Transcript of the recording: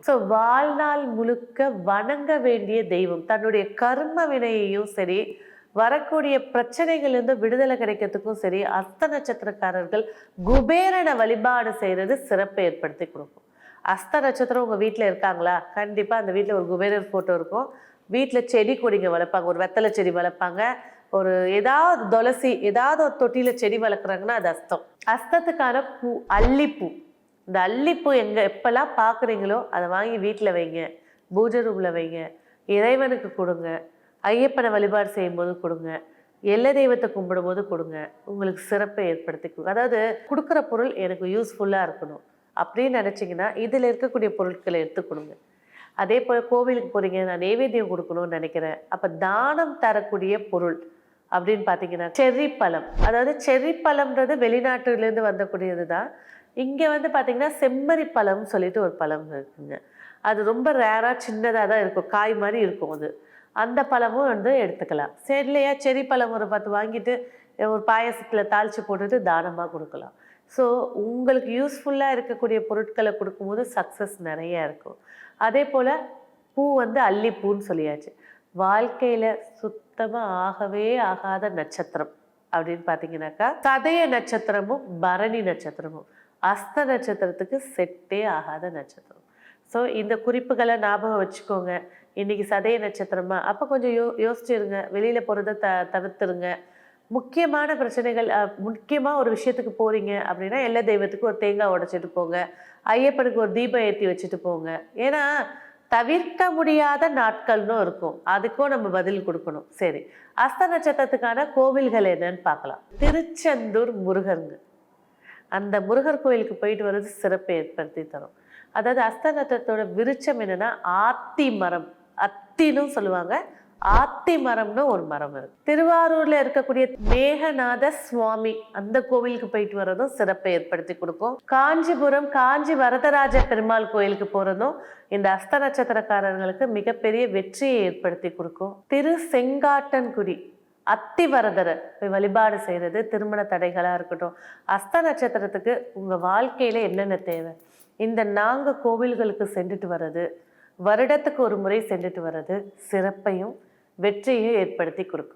So வாழ்நாள் முழுக்க வணங்க வேண்டிய தெய்வம், தன்னுடைய கர்ம வினையையும் சரி, வரக்கூடிய பிரச்சனைகள்லேருந்து விடுதலை கிடைக்கிறதுக்கும் சரி, அஸ்த நட்சத்திரக்காரர்கள் குபேரனை வழிபாடு செய்கிறது சிறப்பை ஏற்படுத்தி கொடுக்கும். அஸ்த நட்சத்திரம் உங்கள் வீட்டில் இருக்காங்களா? கண்டிப்பாக அந்த வீட்டில் ஒரு குபேரர் ஃபோட்டோ இருக்கும். வீட்டில் செடி கொடிங்க வளர்ப்பாங்க, ஒரு வெத்தலை செடி வளர்ப்பாங்க, ஒரு ஏதாவது துளசி ஏதாவது ஒரு தொட்டியில் செடி வளர்க்குறாங்கன்னா அது அஸ்தம். அஸ்தத்துக்கான பூ அல்லிப்பூ. இந்த அல்லிப்பூ எப்பெல்லாம் பார்க்குறீங்களோ அதை வாங்கி வீட்டில் வைங்க, பூஜை ரூமில் வைங்க, இறைவனுக்கு கொடுங்க, ஐயப்பனை வழிபாடு செய்யும்போது கொடுங்க, எல்லை தெய்வத்தை கும்பிடும்போது கொடுங்க. உங்களுக்கு சிறப்பை ஏற்படுத்தி கொடுங்க. அதாவது கொடுக்குற பொருள் எனக்கு யூஸ்ஃபுல்லாக இருக்கணும் அப்படின்னு நினச்சிங்கன்னா இதில் இருக்கக்கூடிய பொருட்களை எடுத்து கொடுங்க. அதே போல் கோவிலுக்கு போகிறீங்க, நான் நைவேத்தியம் கொடுக்கணும்னு நினைக்கிறேன், அப்போ தானம் தரக்கூடிய பொருள் அப்படின்னு பார்த்தீங்கன்னா செர்ரி பழம். அதாவது செர்ரி பழம்ன்றது வெளிநாட்டுலேருந்து வந்தக்கூடியது தான். இங்கே வந்து பார்த்தீங்கன்னா செம்மறி பழம்னு சொல்லிட்டு ஒரு பழம் இருக்குங்க. அது ரொம்ப ரேராக சின்னதாக தான் இருக்கும், காய் மாதிரி இருக்கும். அது அந்த பழமும் வந்து எடுத்துக்கலாம். சரி இல்லையா, செர்ரி பழம் ஒரு 10 வாங்கிட்டு ஒரு பாயசத்தில் தாளித்து போட்டுட்டு தானமாக கொடுக்கலாம். ஸோ உங்களுக்கு யூஸ்ஃபுல்லாக இருக்கக்கூடிய பொருட்களை கொடுக்கும்போது சக்ஸஸ் நிறையா இருக்கும். அதே போல் பூ வந்து அல்லிப்பூன்னு சொல்லியாச்சு. வாழ்க்கையில் சுத்தமாக ஆகவே ஆகாத நட்சத்திரம் அப்படின்னு பார்த்தீங்கன்னாக்கா சதய நட்சத்திரமும் பரணி நட்சத்திரமும் அஸ்த நட்சத்திரத்துக்கு செட்டே ஆகாத நட்சத்திரம். ஸோ இந்த குறிப்புகளை ஞாபகம் வச்சுக்கோங்க. இன்றைக்கி சதய நட்சத்திரமா, அப்போ கொஞ்சம் யோசிச்சிருங்க, வெளியில் போகிறத தவிர்த்துருங்க. முக்கியமான பிரச்சனைகள், முக்கியமாக ஒரு விஷயத்துக்கு போகிறீங்க அப்படின்னா எல்லா தெய்வத்துக்கும் ஒரு தேங்காய் உடைச்சிட்டு போங்க, ஐயப்பனுக்கு ஒரு தீபம் ஏற்றி வச்சுட்டு போங்க. ஏன்னா தவிர்க்க முடியாத நாட்கள்னு இருக்கும், அதுக்கும் நம்ம பதில் கொடுக்கணும். சரி, அஸ்த நட்சத்திரத்துக்கான கோவில்கள் என்னன்னு பார்க்கலாம். திருச்செந்தூர் முருகருங்க, அந்த முருகர் கோயிலுக்கு போயிட்டு வர்றது சிறப்பை ஏற்படுத்தி தரும். அதாவது அஸ்த நட்சத்திரத்தோட விருட்சம் என்னன்னா ஆத்தி மரம், அத்தின்னு சொல்லுவாங்க. ஆத்தி மரம்னு ஒரு மரம் இருக்கு. திருவாரூர்ல இருக்கக்கூடிய மேகநாத சுவாமி அந்த கோவிலுக்கு போயிட்டு வர்றதும் சிறப்பை ஏற்படுத்தி கொடுக்கும். காஞ்சிபுரம் காஞ்சி வரதராஜ பெருமாள் கோயிலுக்கு போறதும் இந்த அஸ்த நட்சத்திரக்காரர்களுக்கு மிகப்பெரிய வெற்றியை ஏற்படுத்தி கொடுக்கும். திரு செங்காட்டன்குடி அத்திவரதரை போய் வழிபாடு செய்யறது திருமண தடைகளா இருக்கட்டும். அஸ்த நட்சத்திரத்துக்கு உங்க வாழ்க்கையில என்னென்ன தேவை, இந்த 4 கோவில்களுக்கு சென்றுட்டு வர்றது, வருடத்துக்கு ஒரு முறை சென்றுட்டு வர்றது சிறப்பையும் வெற்றியை ஏற்படுத்தி கொடுக்கும்.